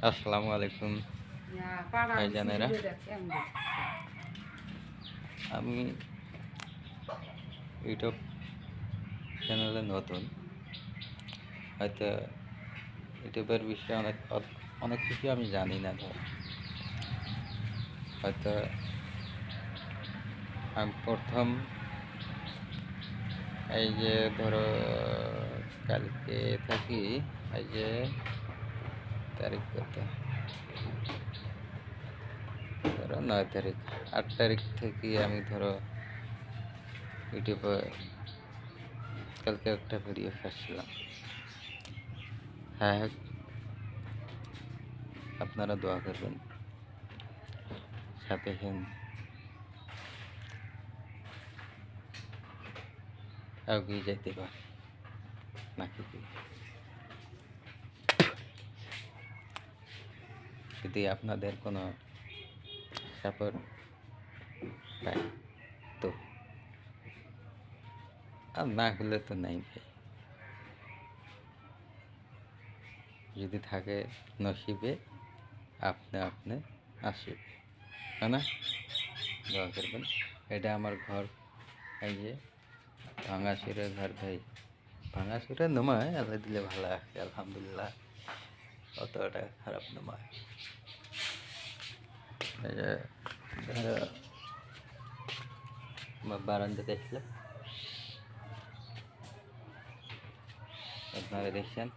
আসসালামু আলাইকুম ভাইজানেরা। আমি ইউটিউব চ্যানেলে নতুন, হয়তো ইউটিউবের বিষয়ে অনেক কিছু আমি জানি না। হয়তো আমি প্রথম এই যে ধরো কালকে থাকি, এই যে তারিখ কত, ধরো 9 তারিখ, 8 তারিখ থেকে আমি ধরো ইউটিউবে কালকে একটা ভিডিও ছাড়ছিলাম। হ্যাঁ, আপনারা দোয়া করবেন, সাথে এগিয়ে যেতে পারে নাকি যদি আপনাদের কোনো সাপোর্ট পাই তো, আর না হলে তো নাই ভাই। যদি থাকে নসিবে আপনি আসবে, তাই না? দোয়া করবেন। এটা আমার ঘর, এই যে ভাঙাচুরের ঘর ভাই। ভাঙাচুরের নমায় আল্লাহ দিলে ভালো আছে, আলহামদুলিল্লাহ, অতটা খারাপ নমায়। এই যে বারান্দা দেখলে আপনারা দেখছেন,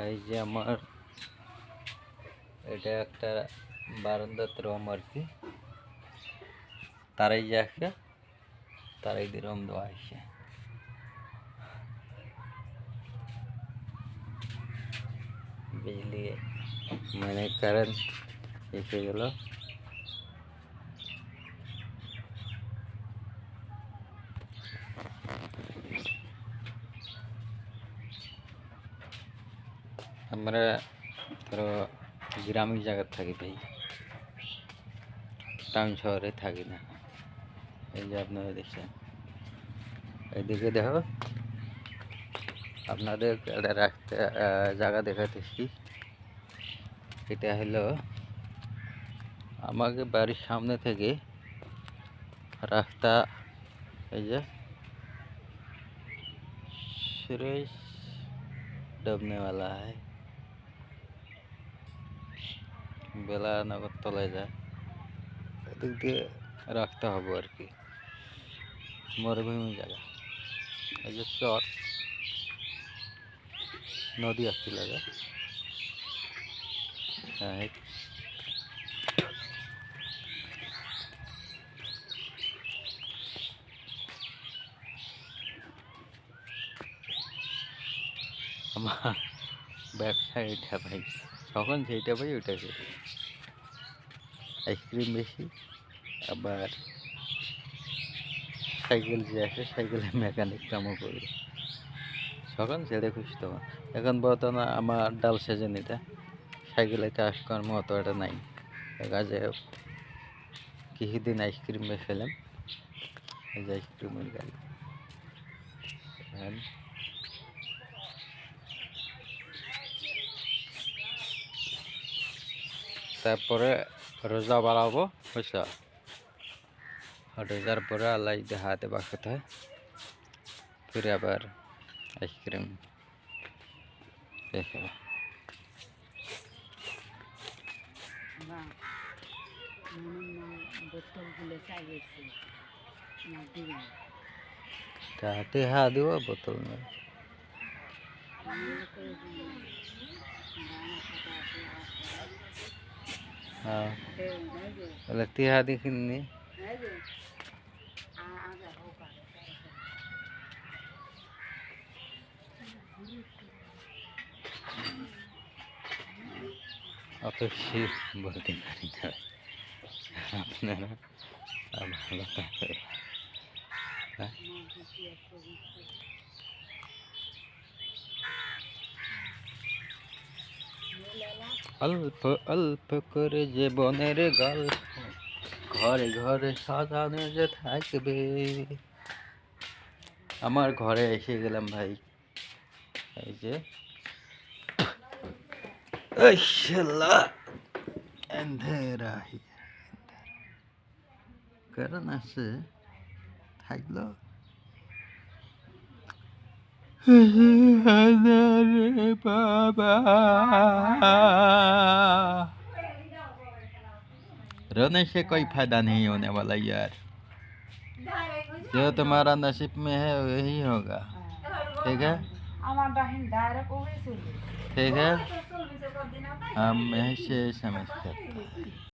এই যে আমার এটা একটা বারান্দার রুম আর কি, তারাই যে একটা তারাই দিয়ে রুম দেওয়া হয়েছে। বিজলি মানে কারেন্ট এসে গেল। আমরা ধরো গ্রামীণ জায়গায় থাকি ভাই, টাউন শহরে থাকি না। এই যে আপনারা দেখছেন, এইদিকে দেখো, আপনাদের রাখতে জায়গা দেখাতেছি। এটা হলো আমাকে বাড়ির সামনে থেকে রাস্তা, এই যে सुरेश डबने वाला है, बेला नगर तले যায়, এদিক দিয়ে রাখতে হবে আর কি, মরুভূমি জায়গা। এই যে চর নদী আসতে লাগে। হ্যাঁ, আমার ব্যবসা এটা ভাই, যখন যেটা ভাই ওইটা করি। আইসক্রিম বেশি, আবার সাইকেল যে আছে সাইকেলের মেকানিক কামও করি, যখন যেটা খুশি তখন। এখন বর্তমানে আমার ডাল সেজে নিতে সাইকেলে কাজকর্ম অত একটা নাই। কাজে কিছুদিন আইসক্রিম বেছিলাম, এই যে আইসক্রিমের গাড়ি। তারপরে রোজা বাড়াবো, বুঝছ? রোজার পরে আল্লাহ হাতে বাঁকাতে হয়, ফিরে আবার আইসক্রিম দেখো। হাতে হা দিব বোতল में। हाँ, लगती है देखनी অত সে বলতে পারি না আপনারা, ভালো থাকে। অল্প অল্প করে জীবনের গল্প ঘরে ঘরে সাজানো যে থাকবে। আমার ঘরে এসে গেলাম ভাই, এই যে अल्लाह अंधेरा ही करना से থাকলো রে বাবা रोने से कोई फायदा नहीं होने वाला यार जो तुम्हारा नसीब में है वही होगा ठीक है ठीक है हम यही से समझ सकते हैं